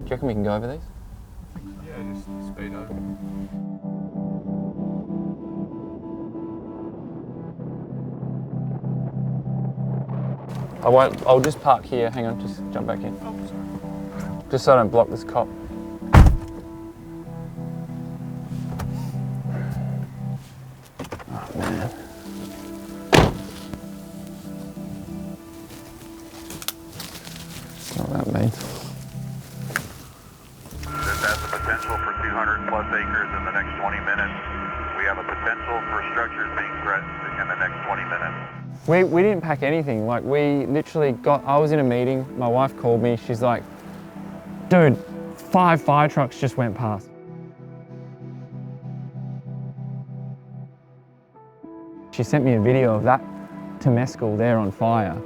you reckon we can go over these? Yeah, just speed up. I'll just park here. Hang on, just jump back in. Oh, sorry. Just so I don't block this cop. Oh, man. That's not what that means. This has the potential for 200 plus acres in the next 20 minutes. We have a potential for structures being threatened in the next 20 minutes. We didn't pack anything. Like, we literally I was in a meeting, my wife called me, she's like, dude, 5 fire trucks just went past. She sent me a video of that Temescal there on fire,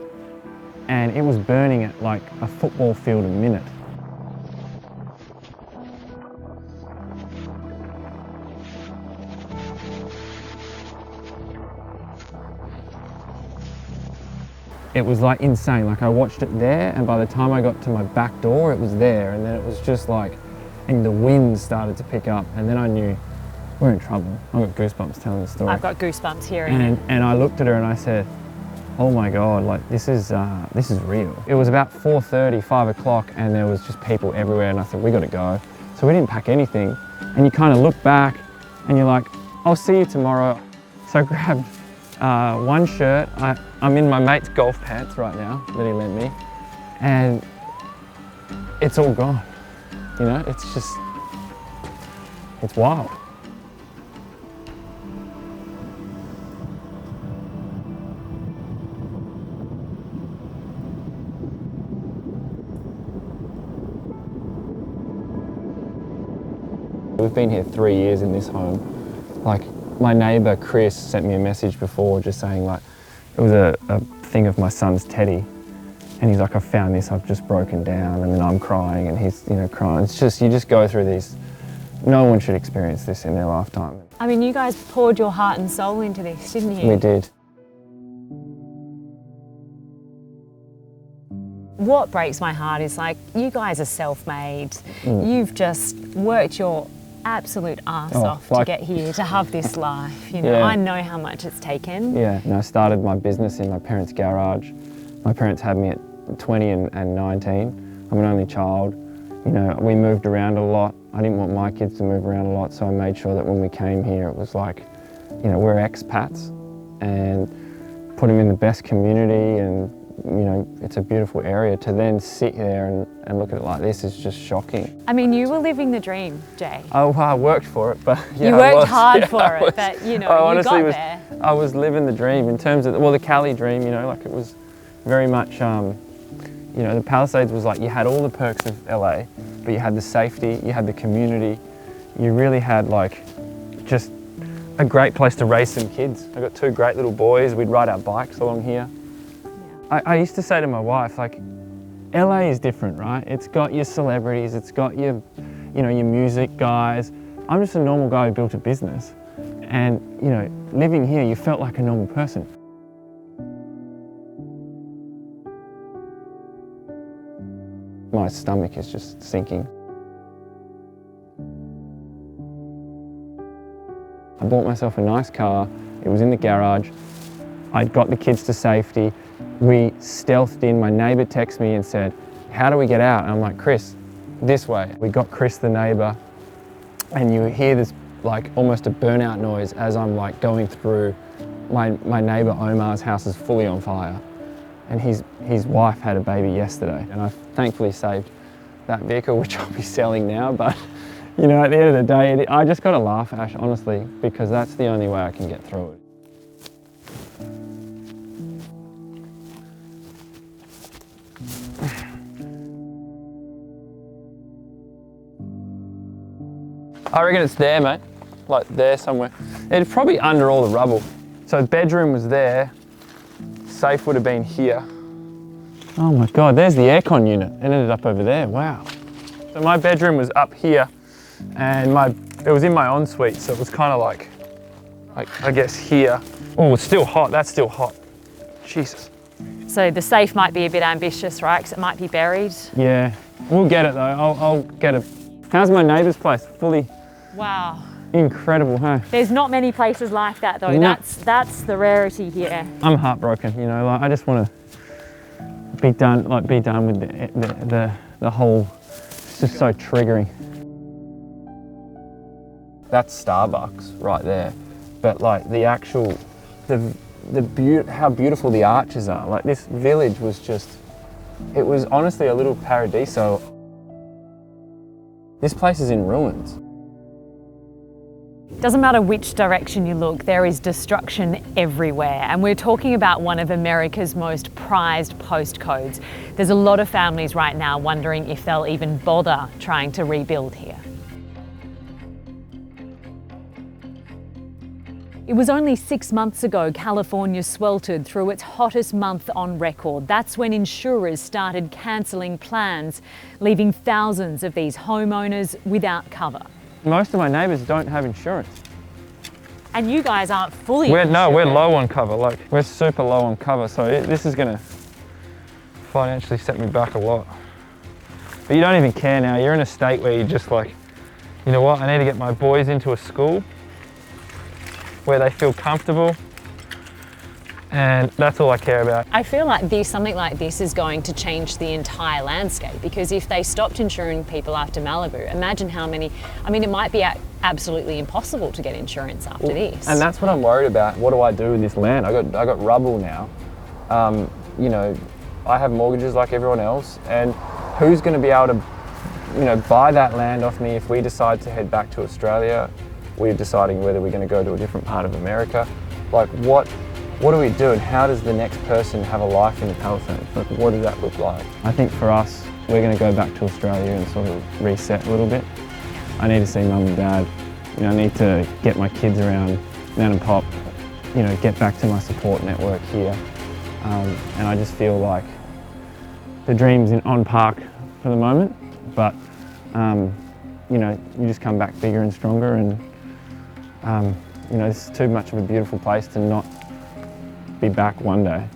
and it was burning at like a football field a minute. It was like insane. Like, I watched it there, and by the time I got to my back door, it was there, and then it was just like, and the wind started to pick up, and then I knew we're in trouble. I've got goosebumps telling the story. I've got goosebumps hearing it. And I looked at her and I said, oh my God, like this is real. It was about 4:30, 5 o'clock, and there was just people everywhere, and I said, we gotta go. So we didn't pack anything, and you kind of look back, and you're like, I'll see you tomorrow. So I grabbed one shirt. I'm in my mate's golf pants right now that he lent me, and it's all gone. You know, it's wild. We've been here 3 years in this home. Like, my neighbour Chris sent me a message before just saying, like, it was a thing of my son's teddy, and he's like, I found this, I've just broken down, and then I'm crying and he's, you know, crying. It's just, you just go through these. No one should experience this in their lifetime. I mean, you guys poured your heart and soul into this, didn't you? We did. What breaks my heart is, like, you guys are self-made. You've just worked your absolute arse off to get here, to have this life. You know, Yeah. I know how much it's taken. Yeah, and I started my business in my parents' garage. My parents had me at 20 and 19. I'm an only child. You know, we moved around a lot. I didn't want my kids to move around a lot, so I made sure that when we came here, it was like, you know, we're expats, and put them in the best community, and you know, it's a beautiful area. To then sit there and look at it like this is just shocking. I mean, you were living the dream, Jay. Oh, I worked for it, but yeah, you worked I was. hard Yeah, for I it, was. but you know, I you got honestly there. I was living the dream in terms of, well, the Cali dream, you know, like it was very much, you know, the Palisades was like, you had all the perks of LA, but you had the safety, you had the community, you really had like just a great place to raise some kids. I got 2 great little boys, we'd ride our bikes along here. I used to say to my wife, like, LA is different, right? It's got your celebrities, it's got your, you know, your music guys. I'm just a normal guy who built a business. And, you know, living here, you felt like a normal person. My stomach is just sinking. I bought myself a nice car. It was in the garage. I'd got the kids to safety. We stealthed in. My neighbour texted me and said, how do we get out? And I'm like, Chris, this way. We got Chris, the neighbour, and you hear this like almost a burnout noise as I'm like going through. My neighbour Omar's house is fully on fire, and his wife had a baby yesterday, and I thankfully saved that vehicle, which I'll be selling now. But you know, at the end of the day, I just got to laugh, Ash, honestly, because that's the only way I can get through it. I reckon it's there, mate. Like there somewhere. It's probably under all the rubble. So the bedroom was there. Safe would have been here. Oh my God, there's the aircon unit. It ended up over there, wow. So my bedroom was up here, and it was in my ensuite, so it was kind of like, I guess here. Oh, it's still hot, that's still hot. Jesus. So the safe might be a bit ambitious, right? Because it might be buried. Yeah, We'll get it though, I'll get it. How's my neighbour's place? Fully Wow. incredible, hey? There's not many places like that though. No. That's the rarity here. I'm heartbroken, you know, like I just want to be done with the whole, it's just so triggering. That's Starbucks right there, but like the actual, how beautiful the arches are. Like this village was just, it was honestly a little paradiso. This place is in ruins. Doesn't matter which direction you look, there is destruction everywhere. And we're talking about one of America's most prized postcodes. There's a lot of families right now wondering if they'll even bother trying to rebuild here. It was only 6 months ago California sweltered through its hottest month on record. That's when insurers started cancelling plans, leaving thousands of these homeowners without cover. Most of my neighbours don't have insurance. And you guys aren't fully We're insured. low on cover, like we're super low on cover, so this is gonna financially set me back a lot. But you don't even care now, you're in a state where you're just like, you know what, I need to get my boys into a school where they feel comfortable, and that's all I care about. I feel like something like this is going to change the entire landscape, because if they stopped insuring people after Malibu, imagine how many, I mean, it might be absolutely impossible to get insurance after this. And that's what I'm worried about. What do I do with this land? I got rubble now. You know, I have mortgages like everyone else, and who's going to be able to, you know, buy that land off me if we decide to head back to Australia? We're deciding whether we're going to go to a different part of America. Like, what do we do, and how does the next person have a life in the Palisades? Like, what does that look like? I think for us, we're going to go back to Australia and sort of reset a little bit. I need to see mum and dad. You know, I need to get my kids around Nan and Pop, you know, get back to my support network here. And I just feel like the dream's on park for the moment, but you know, you just come back bigger and stronger, and you know, this is too much of a beautiful place to not be back one day.